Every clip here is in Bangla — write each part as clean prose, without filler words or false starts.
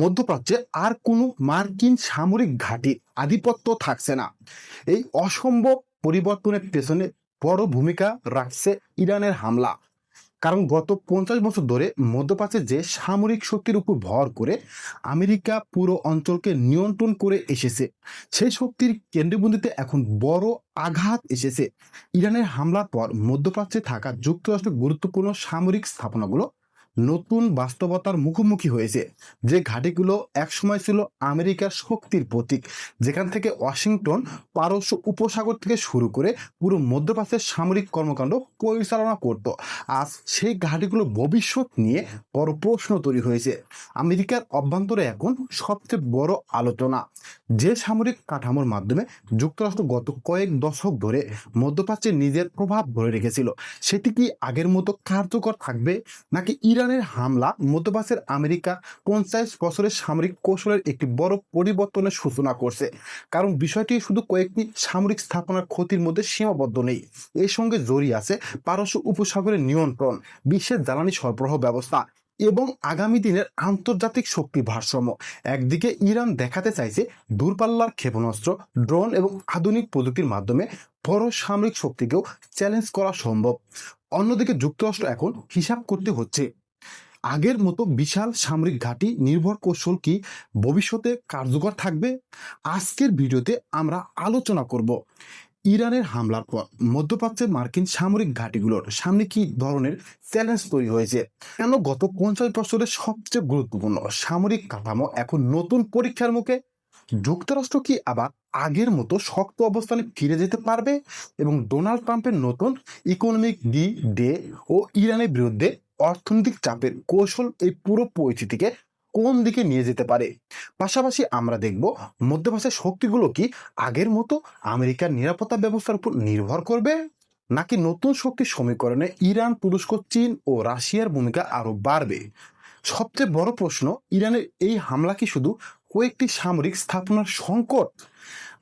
মধ্যপ্রাচ্যে আর কোনো মার্কিন সামরিক ঘাঁটির আধিপত্য থাকছে না। এই অসম্ভব পরিবর্তনের পেছনে বড় ভূমিকা রাখছে ইরানের হামলা। কারণ গত 50 বছর ধরে মধ্যপ্রাচ্যে যে সামরিক শক্তির উপর ভর করে আমেরিকা পুরো অঞ্চলকে নিয়ন্ত্রণ করে এসেছে, সেই শক্তির কেন্দ্রবিন্দুতে এখন বড় আঘাত এসেছে। ইরানের হামলার পর মধ্যপ্রাচ্যে থাকা যুক্তরাষ্ট্রের গুরুত্বপূর্ণ সামরিক স্থাপনাগুলো নতুন বাস্তবতার মুখোমুখি হয়েছে। যে ঘাঁটিগুলো একসময় ছিল আমেরিকার শক্তির প্রতীক, যেখান থেকে ওয়াশিংটন পারস্য উপসাগর থেকে শুরু করে পুরো মধ্যপ্রাচ্যের সামরিক কর্মকাণ্ড পরিচালনা করত, আজ সেই ঘাঁটিগুলোর ভবিষ্যৎ নিয়ে বড় প্রশ্ন তৈরি হয়েছে। আমেরিকার অভ্যন্তরে এখন সবচেয়ে বড় আলোচনা যে সামরিক কাঠামোর মাধ্যমে যুক্তরাষ্ট্র গত কয়েক দশক ধরে মধ্যপ্রাচ্যে নিজের প্রভাব ধরে রেখেছিল, সেটি কি আগের মতো কার্যকর থাকবে, নাকি ইরানের হামলা মধ্যপ্রাচ্যের আমেরিকা 50 বছরের সামরিক কৌশলের একটি বড় পরিবর্তনের সূচনা করছে? কারণ বিষয়টি শুধু কয়েকটি সামরিক স্থাপনার ক্ষতির মধ্যে সীমাবদ্ধ নেই, এর সঙ্গে জড়িয়ে আছে পারস্য উপসাগরের নিয়ন্ত্রণ, বিশ্বের জ্বালানি সরবরাহ ব্যবস্থা এবং আগামী দিনের আন্তর্জাতিক শক্তি ভারসাম্য। একদিকে ইরান দেখাতে চাইছে দূরপাল্লার ক্ষেপণাস্ত্র, ড্রোন এবং আধুনিক প্রযুক্তির মাধ্যমে বড় সামরিক শক্তিকেও চ্যালেঞ্জ করা সম্ভব। অন্যদিকে যুক্তরাষ্ট্র এখন হিসাব করতে হচ্ছে আগের মতো বিশাল সামরিক ঘাঁটি নির্ভর কৌশল কি ভবিষ্যতে কার্যকর থাকবে। আজকের ভিডিওতে আমরা আলোচনা করব ইরানের হামলার পর মধ্যপ্রাচ্যের মার্কিন সামরিক ঘাঁটিগুলোর সামনে কি ধরনের চ্যালেঞ্জ তৈরি হয়েছে, কেন গত 50 বছরের সবচেয়ে গুরুত্বপূর্ণ সামরিক কাঠামো এখন নতুন পরীক্ষার মুখে, যুক্তরাষ্ট্র কি আবার আগের মতো শক্ত অবস্থানে ফিরে যেতে পারবে, এবং ডোনাল্ড ট্রাম্পের নতুন ইকোনমিক ডি ডে ও ইরানের বিরুদ্ধে অর্থনৈতিক চাপের কৌশল এই পুরো পরিস্থিতিকে কোন দিকে নিয়ে যেতে পারে। পাশাপাশি আমরা দেখব মধ্যপ্রাচ্যের শক্তিগুলো কি আগের মতো আমেরিকার নিরাপত্তা ব্যবস্থার উপর নির্ভর করবে, নাকি নতুন শক্তির সমীকরণে ইরান, তুরস্ক, চীন ও রাশিয়ার ভূমিকা আরো বাড়বে। সবচেয়ে বড় প্রশ্ন, ইরানের এই হামলা কি শুধু কয়েকটি সামরিক স্থাপনার সংকট,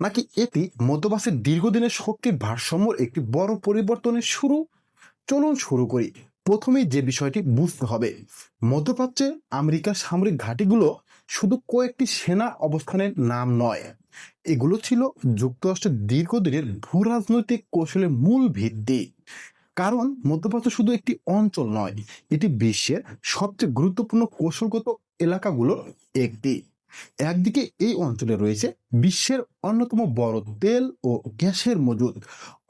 নাকি এটি মধ্যপ্রাচ্যের দীর্ঘদিনের শক্তির ভারসাম্যের একটি বড় পরিবর্তনের শুরু? চলুন শুরু করি। প্রথমেই যে বিষয়টি বুঝতে হবে, মধ্যপ্রাচ্যে আমেরিকার সামরিক ঘাঁটিগুলো শুধু কয়েকটি সেনা অবস্থানের নাম নয়, এগুলো ছিল যুক্তরাষ্ট্রের দীর্ঘদিনের ভূ রাজনৈতিক কৌশলের মূল ভিত্তি। কারণ মধ্যপ্রাচ্য শুধু একটি অঞ্চল নয়, এটি বিশ্বের সবচেয়ে গুরুত্বপূর্ণ কৌশলগত এলাকাগুলোর একটি। একদিকে এই অঞ্চলে রয়েছে বিশ্বের অন্যতম বড় তেল ও গ্যাসের মজুদ,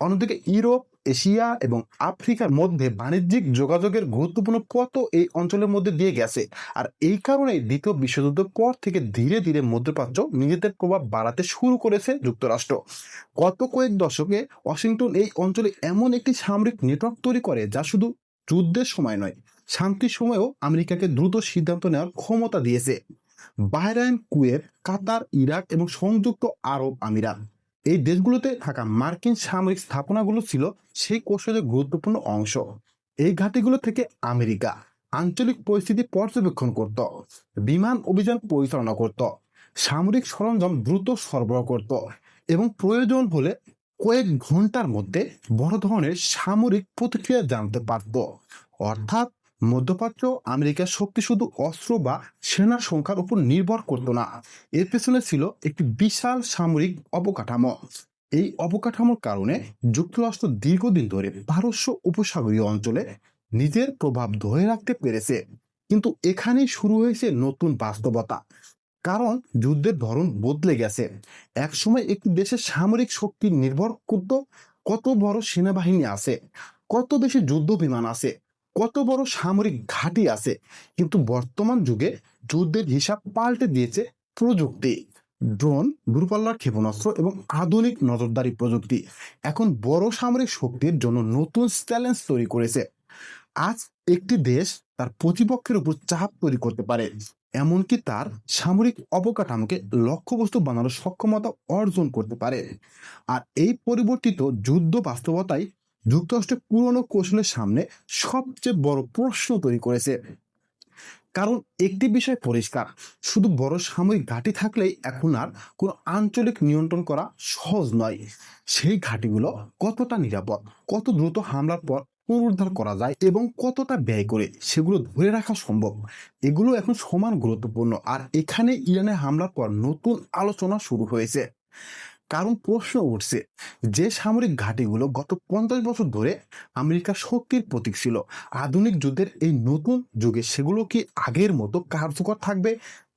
অন্যদিকে ইউরোপ, এশিয়া এবং আফ্রিকার মধ্যে বাণিজ্যিক যোগাযোগের গুরুত্বপূর্ণ পথ এই অঞ্চলের মধ্যে দিয়ে গেছে। আর এই কারণে দ্বিতীয় বিশ্বযুদ্ধের পর থেকে ধীরে ধীরে মধ্যপ্রাচ্য নিজেদের প্রভাব বাড়াতে শুরু করেছে যুক্তরাষ্ট্র। গত কয়েক দশকে ওয়াশিংটন এই অঞ্চলে এমন একটি সামরিক নেটওয়ার্ক তৈরি করে যা শুধু যুদ্ধের সময় নয়, শান্তির সময়েও আমেরিকাকে দ্রুত সিদ্ধান্ত নেওয়ার ক্ষমতা দিয়েছে। বাহরাইন, কুয়েত, কাতার, ইরাক এবং সংযুক্ত আরব আমিরাত, এই দেশগুলোতে থাকা মার্কিন সামরিক স্থাপনাগুলো ছিল সেই কৌশলের গুরুত্বপূর্ণ অংশ। এই ঘাঁটিগুলো থেকে আমেরিকা আঞ্চলিক পরিস্থিতি পর্যবেক্ষণ করত, বিমান অভিযান পরিচালনা করত, সামরিক সরঞ্জাম দ্রুত সরবরাহ করত এবং প্রয়োজন হলে কয়েক ঘন্টার মধ্যে বড় ধরনের সামরিক প্রতিক্রিয়া জানতে পারত। অর্থাৎ মধ্যপ্রাচ্য আমেরিকার শক্তি শুধু অস্ত্র বা সেনার সংখ্যার উপর নির্ভর করত না, এর পেছনে ছিল একটি বিশাল সামরিক অবকাঠামো। এই অবকাঠামোর কারণে যুক্তরাষ্ট্র দীর্ঘদিন ধরে পারস্য উপসাগরীয় অঞ্চলে নিজের প্রভাব ধরে রাখতে পেরেছে। কিন্তু এখানেই শুরু হয়েছে নতুন বাস্তবতা, কারণ যুদ্ধের ধরন বদলে গেছে। একসময় একটি দেশের সামরিক শক্তি নির্ভর করত কত বড় সেনাবাহিনী আছে, কত বেশি যুদ্ধ বিমান আছে, কত বড় সামরিক ঘাঁটি আছে। কিন্তু বর্তমান যুগে যুদ্ধের হিসাব পাল্টে দিয়েছে প্রযুক্তি, ড্রোন, দূরপাল্লার ক্ষেপণাস্ত্র এবং আধুনিক নজরদারি প্রযুক্তি এখন বড় সামরিক শক্তির জন্য নতুন চ্যালেঞ্জ তৈরি করেছে। আজ একটি দেশ তার প্রতিপক্ষের উপর চাপ তৈরি করতে পারে, এমনকি তার সামরিক অবকাঠামোকে লক্ষ্যবস্তু বানানোর সক্ষমতা অর্জন করতে পারে। আর এই পরিবর্তিত যুদ্ধ বাস্তবতায় যুক্তরাষ্ট্রের পুরনো কৌশলের সামনে সবচেয়ে বড় প্রশ্ন তৈরি করেছে। কারণ একটি বিষয় পরিষ্কার, শুধু বড় সামরিক ঘাঁটি থাকলেই এখন আর কোনো আঞ্চলিক নিয়ন্ত্রণ করা সহজ নয়। সেই ঘাঁটিগুলো কতটা নিরাপদ, কত দ্রুত হামলার পর পুনরুদ্ধার করা যায় এবং কতটা ব্যয় করে সেগুলো ধরে রাখা সম্ভব, এগুলো এখন সমান গুরুত্বপূর্ণ। আর এখানে ইরানে হামলার পর নতুন আলোচনা শুরু হয়েছে, কারণ প্রশ্ন উঠছে যে সামরিক ঘাঁটিগুলো গত 50 বছর ধরে আমেরিকার শক্তির প্রতীক ছিল, আধুনিক যুদ্ধের এই নতুন যুগে সেগুলো কি আগের মতো কার্যকর থাকবে,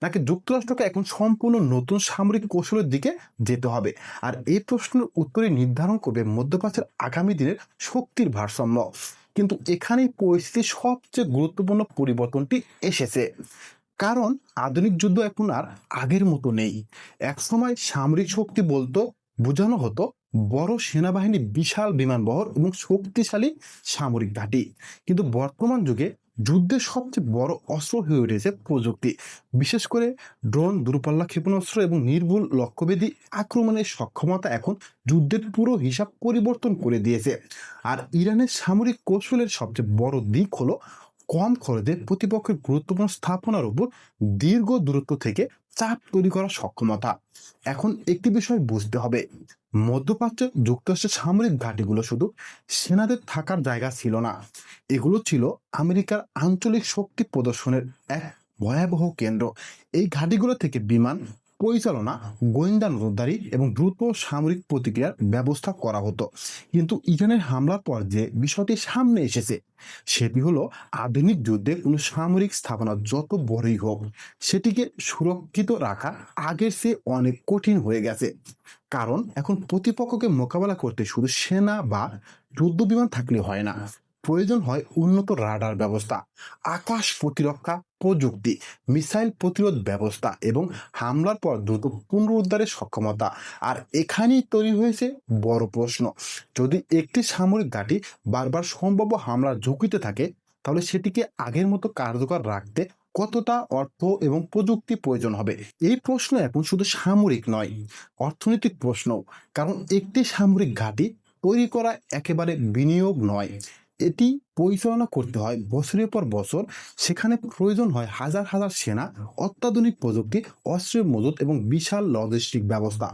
নাকি যুক্তরাষ্ট্রকে এখন সম্পূর্ণ নতুন সামরিক কৌশলের দিকে যেতে হবে? আর এই প্রশ্নের উত্তরে নির্ধারণ করবে মধ্যপ্রাচ্যের আগামী দিনের শক্তির ভারসাম্য। কিন্তু এখানেই পরিস্থিতির সবচেয়ে গুরুত্বপূর্ণ পরিবর্তনটি এসেছে, কারণ আধুনিক যুদ্ধ এখন আর আগের মতো নেই। একসময় সামরিক শক্তি বলতো বোঝানো হতো বড় সেনাবাহিনী, বিশাল বিমানবহর এবং শক্তিশালী সামরিক ঘাঁটি। কিন্তু বর্তমান যুগে যুদ্ধের সবচেয়ে বড় অস্ত্র হয়ে উঠেছে প্রযুক্তি, বিশেষ করে ড্রোন, দূরপাল্লা ক্ষেপণাস্ত্র এবং নির্ভুল লক্ষ্যভেদী আক্রমণের সক্ষমতা এখন যুদ্ধের পুরো হিসাব পরিবর্তন করে দিয়েছে। আর ইরানের সামরিক কৌশলের সবচেয়ে বড় দিক হলো কম খরচে প্রতিপক্ষের গুরুত্বপূর্ণ স্থাপনার উপর দীর্ঘ দূরত্ব থেকে চাপ তৈরি করার সক্ষমতা। এখন একটি বিষয় বুঝতে হবে, মধ্যপ্রাচ্যে যুক্তরাষ্ট্রের সামরিক ঘাঁটিগুলো শুধু সেনাদের থাকার জায়গা ছিল না, এগুলো ছিল আমেরিকার আঞ্চলিক শক্তি প্রদর্শনের এক ভয়াবহ কেন্দ্র। এই ঘাঁটিগুলো থেকে বিমান পরিচালনা, গোয়েন্দা নজরদারি এবং দ্রুত সামরিক প্রতিক্রিয়ার ব্যবস্থা করা হতো। কিন্তু ইরানের হামলার পর যে বিষয়টি সামনে এসেছে সেটি হলো আধুনিক যুদ্ধে কোনো সামরিক স্থাপনা যত বড়ই হোক, সেটিকে সুরক্ষিত রাখা আগের চেয়ে অনেক কঠিন হয়ে গেছে। কারণ এখন প্রতিপক্ষকে মোকাবেলা করতে শুধু সেনা বা যুদ্ধ বিমান থাকলে হয় না, প্রয়োজন হয় উন্নত রাডার ব্যবস্থা, আকাশ প্রতিরক্ষা প্রযুক্তি, মিসাইল প্রতিরোধ ব্যবস্থা এবং হামলার পর দ্রুত পুনরুদ্ধারের সক্ষমতা। আর এখানেই তৈরি হয়েছে বড় প্রশ্ন, যদি একটি সামরিক ঘাঁটি বারবার সম্ভাব্য হামলার ঝুঁকিতে থাকে, তাহলে সেটিকে আগের মতো কার্যকর রাখতে কতটা অর্থ এবং প্রযুক্তি প্রয়োজন হবে? এই প্রশ্ন এখন শুধু সামরিক নয়, অর্থনৈতিক প্রশ্ন। কারণ একটি সামরিক ঘাঁটি তৈরি করা একেবারে বিনিয়োগ নয়, এটি পরিচালনা করতে হয় বছরের পর বছর। সেখানে প্রয়োজন হয় হাজার হাজার সেনা, অত্যাধুনিক প্রযুক্তি, অস্ত্রের মজুত এবং বিশাল লজিস্টিক ব্যবস্থা।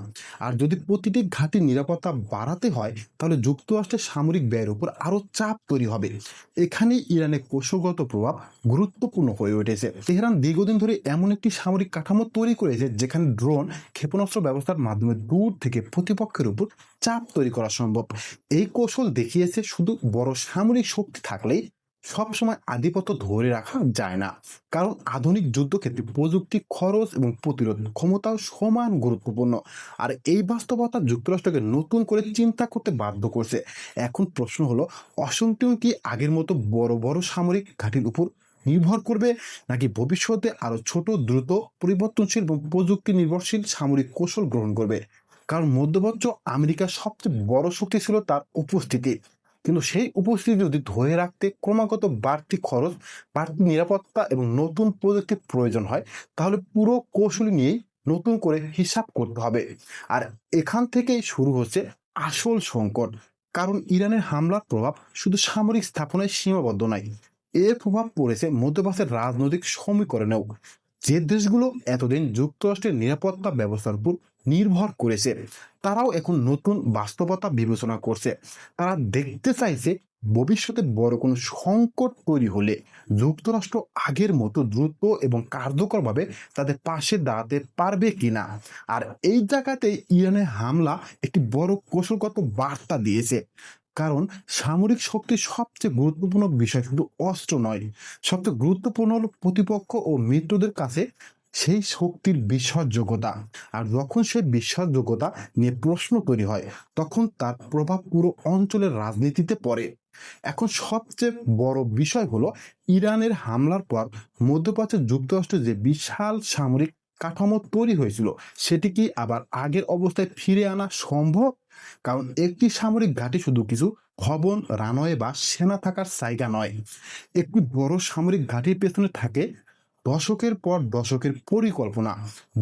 আর যদি প্রতিটি ঘাঁটির নিরাপত্তা বাড়াতে হয়, তাহলে যুক্তরাষ্ট্রের সামরিক ব্যয়ের উপর আরও চাপ তৈরি হবে। এখানেই ইরানের কৌশলগত প্রভাব গুরুত্বপূর্ণ হয়ে উঠেছে। তেহরান দীর্ঘদিন ধরে এমন একটি সামরিক কাঠামো তৈরি করেছে যেখানে ড্রোন, ক্ষেপণাস্ত্র ব্যবস্থার মাধ্যমে দূর থেকে প্রতিপক্ষের উপর চাপ তৈরি করা সম্ভব। এই কৌশল দেখিয়েছে শুধু বড় সামরিক শক্তি থাকলেই সবসময় আধিপত্য ধরে রাখা যায় না, কারণ আধুনিক যুদ্ধক্ষেত্রে প্রযুক্তি, খরচ এবং প্রতিরোধ ক্ষমতাও সমান গুরুত্বপূর্ণ। আর এই বাস্তবতা যুক্তরাষ্ট্রকে নতুন করে চিন্তা করতে বাধ্য করছে। এখন প্রশ্ন হলো, ওয়াশিংটন কি আগের মতো বড় বড় সামরিক ঘাঁটির উপর নির্ভর করবে, নাকি ভবিষ্যতে আরো ছোট, দ্রুত পরিবর্তনশীল এবং প্রযুক্তি নির্ভরশীল সামরিক কৌশল গ্রহণ করবে? কারণ মধ্যপ্রাচ্য আমেরিকার সবচেয়ে বড় শক্তি ছিল তার উপস্থিতি, কিন্তু সেই উপস্থিতি যদি ধরে রাখতে ক্রমাগত বাড়তি খরচ, বাড়তি নিরাপত্তা এবং নতুন প্রযুক্তির প্রয়োজন হয়, তাহলে পুরো কৌশল নিয়েই নতুন করে হিসাব করতে হবে। আর এখান থেকেই শুরু হচ্ছে আসল সংকট, কারণ ইরানের হামলার প্রভাব শুধু সামরিক স্থাপনায় সীমাবদ্ধ নয়, এর প্রভাব পড়েছে মধ্যপ্রাচ্যের রাজনৈতিক সমীকরণেও। যে দেশগুলো এতদিন যুক্তরাষ্ট্রের নিরাপত্তা ব্যবস্থার উপর নির্ভর করেছে, তারাও এখন নতুন বাস্তবতা বিবেচনা করছে। তারা দেখতে চাইছে ভবিষ্যতে বড় কোনো সংকট তৈরি হলে যুক্তরাষ্ট্র আগের মতো দ্রুত এবং কার্যকরভাবে তাদের পাশে দাঁড়াতে পারবে কিনা। আর এই জায়গাতে ইরানের হামলা একটি বড় কৌশলগত বার্তা দিয়েছে, কারণ সামরিক শক্তির সবচেয়ে গুরুত্বপূর্ণ বিষয় শুধু অস্ত্র নয়, সবচেয়ে গুরুত্বপূর্ণ হলো প্রতিপক্ষ ও মিত্রদের কাছে সেই শক্তির বিশ্বাসযোগ্যতা। আর যখন সেই বিশ্বাসযোগ্যতা নিয়ে প্রশ্ন তৈরি হয়, তখন তার প্রভাব পুরো অঞ্চলের রাজনীতিতে পড়ে। এখন সবচেয়ে বড় বিষয় হলো, ইরানের হামলার পর মধ্যপ্রাচ্যে যুক্তরাষ্ট্রের যে বিশাল সামরিক কাঠামো তৈরি হয়েছিল, সেটি কি আবার আগের অবস্থায় ফিরে আনা সম্ভব? কারণ একটি সামরিক ঘাঁটি শুধু কিছু ভবন, রানওয়ে বা সেনা থাকার জায়গা নয়, একটি বড় সামরিক ঘাঁটির পেছনে থাকে দশকের পর দশকের পরিকল্পনা,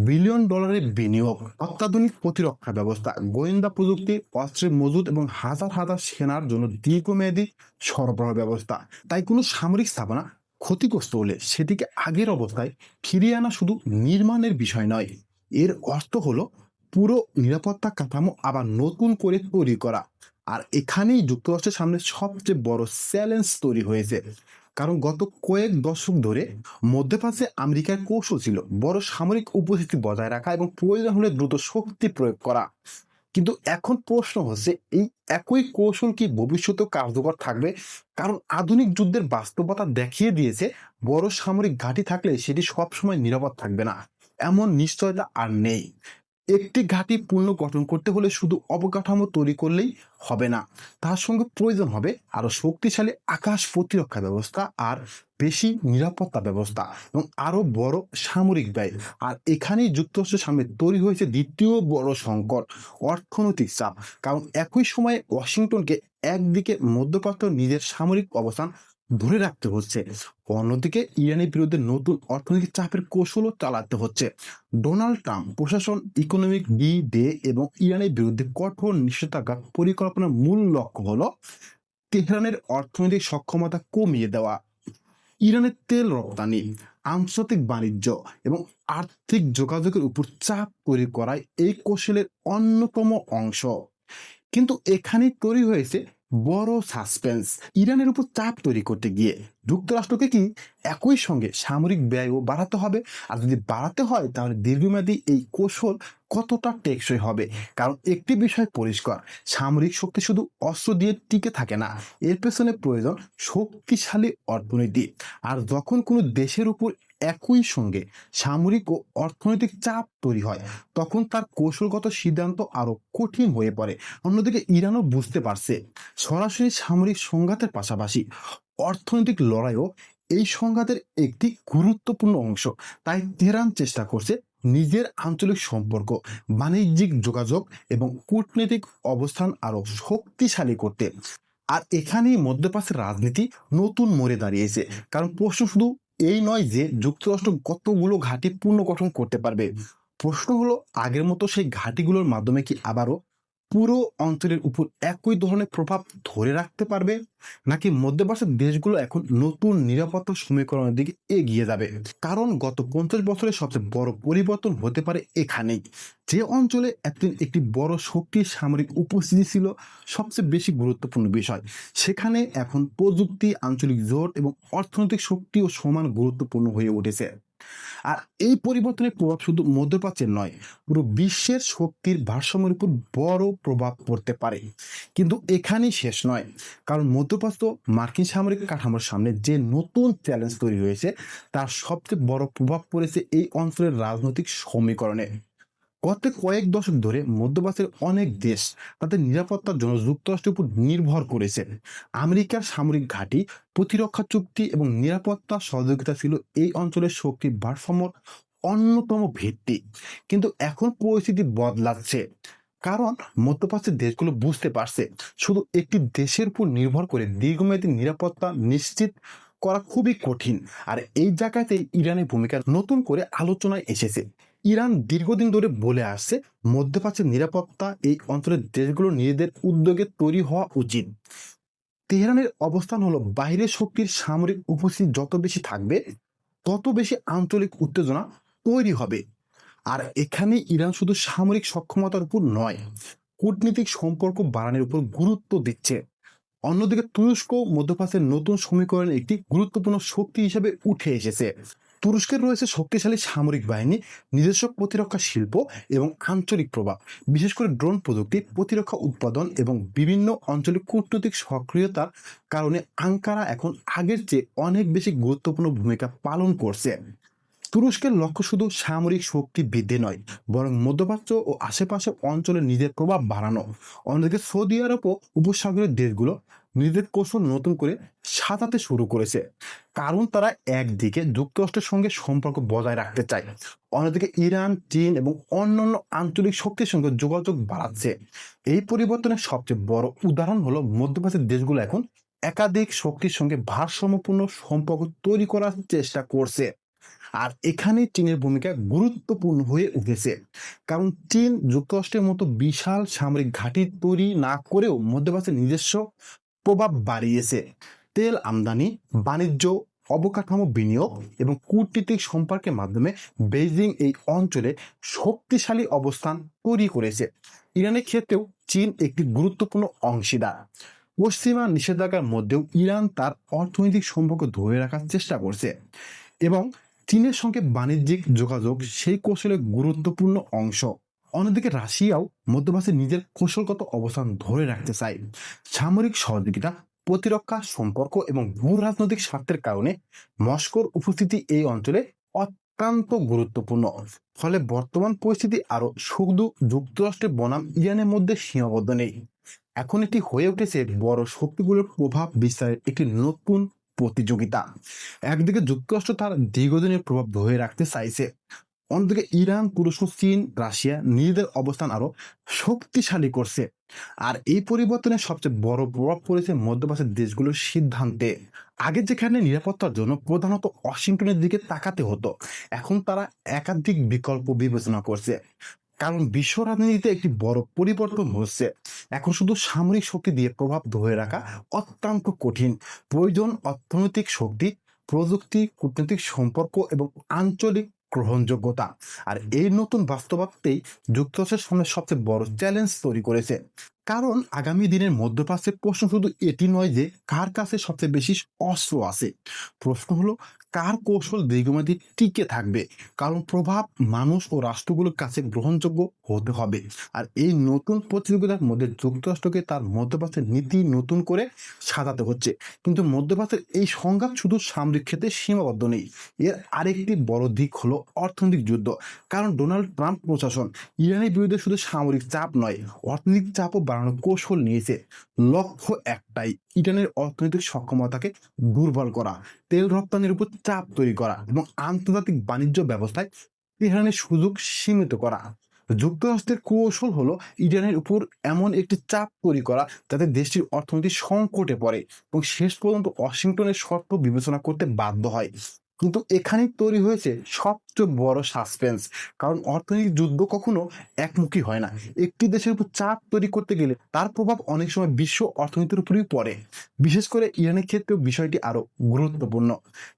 বিলিয়ন ডলারের বিনিয়োগ, অত্যাধুনিক প্রতিরক্ষা ব্যবস্থা, গোয়েন্দা প্রযুক্তি, অস্ত্রের মজুত এবং হাজার হাজার সেনার জন্য দীর্ঘমেয়াদী সরবরাহ ব্যবস্থা। তাই কোনো সামরিক স্থাপনা ক্ষতিগ্রস্ত হলে সেটিকে আগের অবস্থায় ফিরিয়ে আনা শুধু নির্মাণের বিষয় নয়, এর অর্থ হলো পুরো নিরাপত্তা কাঠামো আবার নতুন করে তৈরি করা। আর এখানেই যুক্তরাষ্ট্রের সামনে সবচেয়ে বড় চ্যালেঞ্জ তৈরি হয়েছে। কারণ গত কয়েক দশক ধরে মধ্যপ্রাচ্যে আমেরিকার কৌশল ছিল বড় সামরিক উপস্থিতি বজায় রাখা এবং প্রয়োজন হলে দ্রুত শক্তি প্রয়োগ করা। কিন্তু এখন প্রশ্ন হচ্ছে, এই একই কৌশল কি ভবিষ্যতেও কার্যকর থাকবে? কারণ আধুনিক যুদ্ধের বাস্তবতা দেখিয়ে দিয়েছে বড় সামরিক ঘাঁটি থাকলে সেটি সবসময় নিরাপদ থাকবে না, এমন নিশ্চয়তা আর নেই। একটি ঘাঁটি পুনর্গঠন করতে হলে শুধু অবকাঠামো তৈরি করলেই হবে না, তার সঙ্গে প্রয়োজন হবে আরো শক্তিশালী আকাশ প্রতিরক্ষা ব্যবস্থা আর বেশি নিরাপত্তা ব্যবস্থা এবং আরো বড় সামরিক ব্যয়। আর এখানেই যুক্তরাষ্ট্রের সামনে তৈরি হয়েছে দ্বিতীয় বড় সংকট, অর্থনৈতিক চাপ। কারণ একই সময়ে ওয়াশিংটনকে একদিকে মধ্যপ্রাচ্য নিজের সামরিক অবস্থান ধরে রাখতে হচ্ছে, অন্যদিকে ইরানের বিরুদ্ধে নতুন অর্থনৈতিক চাপের কৌশলও চালাতে হচ্ছে। ডোনাল্ড ট্রাম্প প্রশাসন ইকোনমিক ডি ডে এবং ইরানের বিরুদ্ধে কঠোর নিষেধাজ্ঞা পরিকল্পনার মূল লক্ষ্য হলো তেহরানের অর্থনৈতিক সক্ষমতা কমিয়ে দেওয়া, ইরানের তেল রপ্তানি, আন্তর্জাতিক বাণিজ্য এবং আর্থিক যোগাযোগের উপর চাপ তৈরি করায় এই কৌশলের অন্যতম অংশ। কিন্তু এখানেই তৈরি হয়েছে বড় সাসপেন্স। ইরানের উপর চাপ তৈরি করতে গিয়ে যুক্তরাষ্ট্রকে কি একই সঙ্গে সামরিক ব্যয়ও বাড়াতে হবে? আর যদি বাড়াতে হয় তাহলে দীর্ঘমেয়াদী এই কৌশল কতটা টেকসই হবে? কারণ একটি বিষয় পরিষ্কার, সামরিক শক্তি শুধু অস্ত্র দিয়ে টিকে থাকে না, এর পেছনে প্রয়োজন শক্তিশালী অর্থনীতি। আর যখন কোনো দেশের উপর একই সঙ্গে সামরিক ও অর্থনৈতিক চাপ তৈরি হয় তখন তার কৌশলগত সিদ্ধান্ত আরো কঠিন হয়ে পড়ে। অন্যদিকে ইরানও বুঝতে পারছে সরাসরি সামরিক সংঘাতের পাশাপাশি অর্থনৈতিক লড়াইও এই সংঘাতের একটি গুরুত্বপূর্ণ অংশ। তাই তেহরান চেষ্টা করছে নিজের আঞ্চলিক সম্পর্ক, বাণিজ্যিক যোগাযোগ এবং কূটনৈতিক অবস্থান আরো শক্তিশালী করতে। আর এখানেই মধ্যপ্রাচ্যের রাজনীতি নতুন মোড়ে দাঁড়িয়েছে। কারণ প্রশ্ন শুধু এই নয় যে যুক্তরাষ্ট্র কতগুলো ঘাঁটি পুনর্গঠন করতে পারবে, প্রশ্ন হলো আগের মতো সেই ঘাঁটিগুলোর মাধ্যমে কি আবারও পুরো অঞ্চলের উপর একই ধরনের প্রভাব ধরে রাখতে পারবে, নাকি মধ্যপ্রাচ্যের দেশগুলো এখন নতুন নিরাপত্তা সমীকরণের দিকে এগিয়ে যাবে। কারণ গত 50 বছরের সবচেয়ে বড় পরিবর্তন হতে পারে এখানেই। যে অঞ্চলে একদিন একটি বড় শক্তির সামরিক উপস্থিতি ছিল সবচেয়ে বেশি গুরুত্বপূর্ণ বিষয়, সেখানে এখন প্রযুক্তি, আঞ্চলিক জোট এবং অর্থনৈতিক শক্তিও সমান গুরুত্বপূর্ণ হয়ে উঠেছে। আর এই পরিবর্তনের প্রভাব শুধু মধ্যপ্রাচ্যের নয়, পুরো বিশ্বের শক্তির ভারসাম্যের উপর বড় প্রভাব পড়তে পারে। কিন্তু এখানেই শেষ নয়, কারণ মধ্যপ্রাচ্য মার্কিন সামরিক কাঠামোর সামনে যে নতুন চ্যালেঞ্জ তৈরি হয়েছে তার সবচেয়ে বড় প্রভাব পড়েছে এই অঞ্চলের রাজনৈতিক সমীকরণে। গত কয়েক দশক ধরে মধ্যপ্রাচ্যের অনেক দেশ তাদের নিরাপত্তার জন্য যুক্তরাষ্ট্রের উপর নির্ভর করেছে। আমেরিকার সামরিক ঘাঁটি, প্রতিরক্ষা চুক্তি এবং নিরাপত্তা সহযোগিতা ছিল এই অঞ্চলের শক্তির ভারসাম্যর অন্যতম ভিত্তি। কিন্তু এখন পরিস্থিতি বদলাচ্ছে, কারণ মধ্যপ্রাচ্যের দেশগুলো বুঝতে পারছে শুধু একটি দেশের উপর নির্ভর করে দীর্ঘমেয়াদী নিরাপত্তা নিশ্চিত করা খুবই কঠিন। আর এই জায়গাতে ইরানের ভূমিকা নতুন করে আলোচনায় এসেছে। ইরান দীর্ঘদিন ধরে বলে আসছে মধ্যপ্রাচ্যের নিরাপত্তা এই অঞ্চলের দেশগুলো নিজেদের উদ্যোগে তৈরি হওয়া উচিত। তেহরানের অবস্থান হলো বাইরের শক্তির সামরিক উপস্থিতি যত বেশি থাকবে তত বেশি আঞ্চলিক উত্তেজনা তৈরি হবে। আর এখানে ইরান শুধু সামরিক সক্ষমতার উপর নয়, কূটনীতিক সম্পর্ক বাড়ানোর উপর গুরুত্ব দিচ্ছে। অন্যদিকে তুরস্ক মধ্যপ্রাচ্যের নতুন সমীকরণে একটি গুরুত্বপূর্ণ শক্তি হিসেবে উঠে এসেছে। তুরস্কের রয়েছে শক্তিশালী সামরিক বাহিনী, নিজস্ব প্রতিরক্ষা শিল্প এবং আঞ্চলিক প্রভাব, বিশেষ করে ড্রোন প্রযুক্তি, প্রতিরক্ষা উৎপাদন এবং বিভিন্ন অঞ্চলিক কূটনৈতিক সক্রিয়তার কারণে আঙ্কারা এখন আগের চেয়ে অনেক বেশি গুরুত্বপূর্ণ ভূমিকা পালন করছে। তুরস্কের লক্ষ্য শুধু সামরিক শক্তি বৃদ্ধি নয়, বরং মধ্যপ্রাচ্য ও আশেপাশের অঞ্চলে নিজের প্রভাব বাড়ানো। অন্যদিকে সৌদি আরব ও উপসাগরের দেশগুলো নিজেদের কৌশল নতুন করে সাজাতে শুরু করেছে, কারণ তারা একদিকে যুক্তরাষ্ট্রের সঙ্গে সম্পর্ক বজায় রাখতে চায়, অন্যদিকে ইরান, চীন এবং অন্যান্য আঞ্চলিক শক্তির সঙ্গে যোগাযোগ বাড়াচ্ছে। এই পরিবর্তনের সবচেয়ে বড় উদাহরণ হলো মধ্যপ্রাচ্যের দেশগুলো এখন একাধিক শক্তির সঙ্গে ভারসাম্যপূর্ণ সম্পর্ক তৈরি করার চেষ্টা করছে। আর এখানে চীনের ভূমিকা গুরুত্বপূর্ণ হয়ে উঠেছে, কারণ চীন যুক্তরাষ্ট্রের মতো বিশাল সামরিক ঘাঁটি তৈরি না করেও মধ্যপ্রাচ্যের নিজস্ব প্রভাব বাড়িয়েছে। তেল আমদানি, বাণিজ্য, অবকাঠামো বিনিয়োগ এবং কূটনীতিক সম্পর্কের মাধ্যমে বেইজিং এই অঞ্চলে শক্তিশালী অবস্থান তৈরি করেছে। ইরানের ক্ষেত্রেও চীন একটি গুরুত্বপূর্ণ অংশীদার। পশ্চিমা নিষেধাজ্ঞার মধ্যেও ইরান তার অর্থনৈতিক সম্পর্ক ধরে রাখার চেষ্টা করছে এবং চীনের সঙ্গে বাণিজ্যিক যোগাযোগ সেই কৌশলের গুরুত্বপূর্ণ অংশ। অন্যদিকে রাশিয়াও মধ্যপ্রাচ্যে নিজের কৌশলগত অবস্থান ধরে রাখতে চায়। সামরিক সহযোগিতা, প্রতিরক্ষা সম্পর্ক এবং ভূ রাজনৈতিক স্বার্থের কারণে মস্কোর উপস্থিতি এই অঞ্চলে অত্যন্ত গুরুত্বপূর্ণ। ফলে বর্তমান পরিস্থিতি আরো শুধু যুক্তরাষ্ট্রের বনাম ইরানের মধ্যে সীমাবদ্ধ নেই, এখন এটি হয়ে উঠেছে বড় শক্তিগুলোর প্রভাব বিস্তারের একটি নতুন প্রতিযোগিতা। একদিকে যুক্তরাষ্ট্র তার দীর্ঘদিনের প্রভাব ধরে রাখতে চাইছে, অন্যদিকে ইরান, তুরস্ক, চীন, রাশিয়া নিজেদের অবস্থান আরো শক্তিশালী করছে। আর এই পরিবর্তনের সবচেয়ে বড় প্রভাব পড়েছে মধ্যপ্রাচ্যের দেশগুলোর সিদ্ধান্তে। আগে যেখানে নিরাপত্তার জন্য প্রধানত ওয়াশিংটনের দিকে তাকাতে হতো, এখন তারা একাধিক বিকল্প বিবেচনা করছে। কারণ বিশ্ব রাজনীতিতে একটি বড় পরিবর্তন হচ্ছে। এখন শুধু সামরিক শক্তি দিয়ে প্রভাব ধরে রাখা অত্যন্ত কঠিন, প্রয়োজন অর্থনৈতিক শক্তি, প্রযুক্তি, কূটনৈতিক সম্পর্ক এবং আঞ্চলিক গ্রহণযোগ্যতা। আর এই নতুন বাস্তবতাই যুক্তরাষ্ট্রের সামনে সবচেয়ে বড় চ্যালেঞ্জ তৈরি করেছে। কারণ আগামী দিনের মধ্যপ্রাচ্যের প্রশ্ন শুধু এটি নয় যে কার কাছে সবচেয়ে বেশি অস্ত্র আছে, প্রশ্ন হলো কার কৌশল দীর্ঘমেয়াদী টিকে থাকবে। কারণ প্রভাব মানুষ ও রাষ্ট্রগুলোর কাছে গ্রহণযোগ্য হতে হবে। আর এই নতুন প্রতিযোগিতার মধ্যে যুক্তরাষ্ট্রকে তার মধ্যপ্রাচ্যের নীতি নতুন করে সাজাতে হচ্ছে। কিন্তু মধ্যপ্রাচ্যের এই সংঘাত শুধু সামরিক ক্ষেত্রে সীমাবদ্ধ নেই, এর আরেকটি বড় দিক হলো অর্থনৈতিক যুদ্ধ। কারণ ডোনাল্ড ট্রাম্প প্রশাসন ইরানের বিরুদ্ধে শুধু সামরিক চাপ নয়, অর্থনৈতিক চাপও বাড়ানোর কৌশল নিয়েছে। লক্ষ্য একটাই, ইরানের অর্থনৈতিক সক্ষমতাকে দুর্বল করা, তেল রপ্তানির উপর চাপ তৈরি করা এবং আন্তর্জাতিক বাণিজ্য ব্যবস্থায় তেহরানের সুযোগ সীমিত করা। যুক্তরাষ্ট্রের কৌশল হলো ইরানের উপর এমন একটি চাপ তৈরি করা যাতে দেশটির অর্থনীতি সংকটে পড়ে এবং শেষ পর্যন্ত ওয়াশিংটনের শর্ত বিবেচনা করতে বাধ্য হয়। কিন্তু এখানেই তৈরি হয়েছে সবচেয়ে বড় সাসপেন্স। কারণ অর্থনৈতিক যুদ্ধ কখনো একমুখী হয় না। একটি দেশের উপর চাপ তৈরি করতে গেলে তার প্রভাব অনেক সময় বিশ্ব অর্থনীতির উপরেই পড়ে। বিশেষ করে ইরানের ক্ষেত্রেও বিষয়টি আরো গুরুত্বপূর্ণ,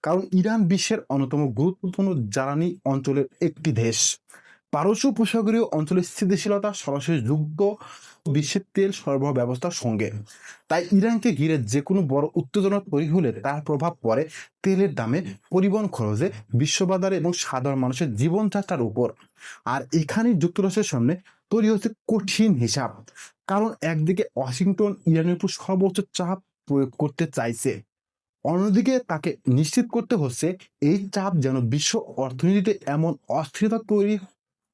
কারণ ইরান বিশ্বের অন্যতম গুরুত্বপূর্ণ জ্বালানি অঞ্চলের একটি দেশ। পারস্য উপসাগরীয় অঞ্চলের স্থিতিশীলতা সরাসরি যুক্ত বিশ্বের তেল সরবরাহ ব্যবস্থার সঙ্গে। তাই ইরানকে ঘিরে যে কোনো বড় উত্তেজনা তৈরি হলে তার প্রভাব পড়ে তেলের দামে, পরিবহন খরচে, বিশ্ববাজারে এবং সাধারণ মানুষের জীবনযাত্রার উপর। আর এখানেই যুক্তরাষ্ট্রের সামনে তৈরি হচ্ছে কঠিন হিসাব। কারণ একদিকে ওয়াশিংটন ইরানের উপর সর্বোচ্চ চাপ প্রয়োগ করতে চাইছে, অন্যদিকে তাকে নিশ্চিত করতে হচ্ছে এই চাপ যেন বিশ্ব অর্থনীতিতে এমন অস্থিরতা তৈরি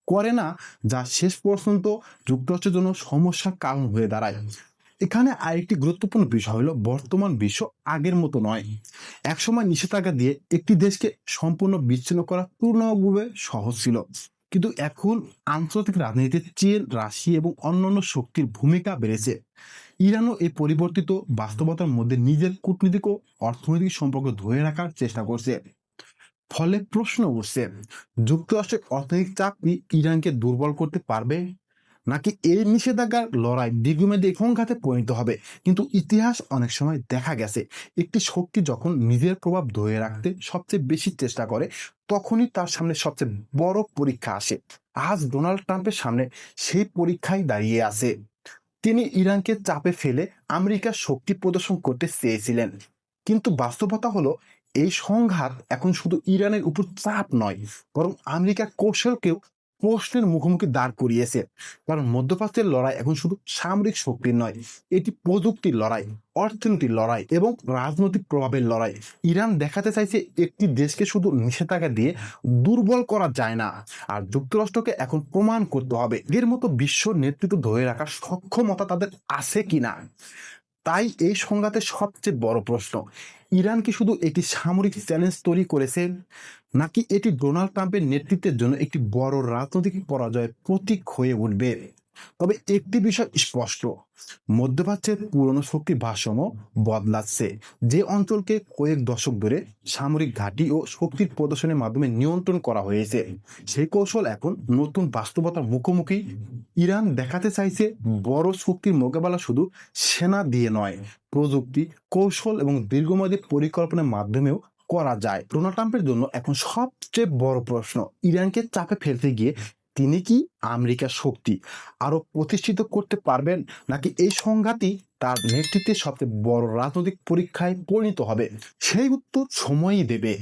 করে না যা শেষ পর্যন্ত যুক্তরাষ্ট্রের জন্য সমস্যার কারণ হয়ে দাঁড়ায়। এখানে আরেকটি গুরুত্বপূর্ণ বিষয় হলো বর্তমান বিশ্ব আগের মতো নয়। একসময় নিষেধাজ্ঞা দিয়ে একটি দেশকে সম্পূর্ণ বিচ্ছিন্ন করা তুলনামূলকভাবে সহজ ছিল, কিন্তু এখন আন্তর্জাতিক রাজনীতিতে চীন, রাশিয়া এবং অন্যান্য শক্তির ভূমিকা বেড়েছে। ইরানও এই পরিবর্তিত বাস্তবতার মধ্যে নিজের কূটনৈতিক ও অর্থনৈতিক সম্পর্ক ধরে রাখার চেষ্টা করছে। ফলে প্রশ্ন উঠছে, যুক্তরাষ্ট্রের অর্থনৈতিক চাপ কি ইরানকে দুর্বল করতে পারবে, নাকি এই নিষেধাজ্ঞার লড়াই দীর্ঘমেয়াদী সংঘাতে পরিণত হবে। কিন্তু ইতিহাস অনেক সময় দেখা গেছে একটি শক্তি যখন নিজের প্রভাব ধরে রাখতে সবচেয়ে বেশি চেষ্টা করে তখনই তার সামনে সবচেয়ে বড় পরীক্ষা আসে। আজ ডোনাল্ড ট্রাম্পের সামনে সেই পরীক্ষায় দাঁড়িয়ে আছে। তিনি ইরানকে চাপে ফেলে আমেরিকার শক্তি প্রদর্শন করতে চেয়েছিলেন, কিন্তু বাস্তবতা হলো এই সংঘাত এখন শুধু ইরানের উপর চাপ নয়, বরং আমেরিকার কৌশলকেও প্রশ্নের মুখোমুখি দাঁড় করিয়েছে। কারণ মধ্যপ্রাচ্যের লড়াই এখন শুধু সামরিক শক্তির নয়, এটি প্রযুক্তির লড়াই, অর্থনীতির লড়াই এবং রাজনৈতিক প্রভাবের লড়াই। ইরান দেখাতে চাইছে একটি দেশকে শুধু নিষেধাজ্ঞা দিয়ে দুর্বল করা যায় না, আর যুক্তরাষ্ট্রকে এখন প্রমাণ করতে হবে এর মতো বিশ্ব নেতৃত্ব ধরে রাখার সক্ষমতা তাদের আছে কিনা। তাই এই সংঘাতের সবচেয়ে বড় প্রশ্ন, ইরান কি শুধু একটি সামরিক চ্যালেঞ্জ তৈরি করেছে, নাকি এটি ডোনাল্ড ট্রাম্পের নেতৃত্বের জন্য একটি বড় রাজনৈতিক পরাজয়ের প্রতীক হয়ে উঠবে। তবে একটি বিষয় স্পষ্ট, মধ্যপ্রাচ্যের পুরনো শক্তির ভারসাম্য বদলাচ্ছে। যে অঞ্চলকে কয়েক দশক ধরে সামরিক ঘাঁটি ও শক্তির প্রদর্শনের মাধ্যমে নিয়ন্ত্রণ করা হয়েছে, সেই কৌশল এখন নতুন বাস্তবতার মুখোমুখি। ইরান দেখাতে চাইছে বড় শক্তির মোকাবেলা শুধু সেনা দিয়ে নয়, প্রযুক্তি, কৌশল এবং দীর্ঘমেয়াদী পরিকল্পনার মাধ্যমেও করা যায়? ডোনাল্ড ট্রাম্পের জন্য এখন সবচেয়ে বড় প্রশ্ন, ইরানকে চাপে ফেলতে গিয়ে তিনি কি আমেরিকার শক্তি আরো প্রতিষ্ঠিত করতে পারবেন, নাকি এই সংঘাতই তার নেতৃত্বের সবচেয়ে বড় রাজনৈতিক পরীক্ষায় পরিণত হবে? সেই উত্তর সময়ই দেবে।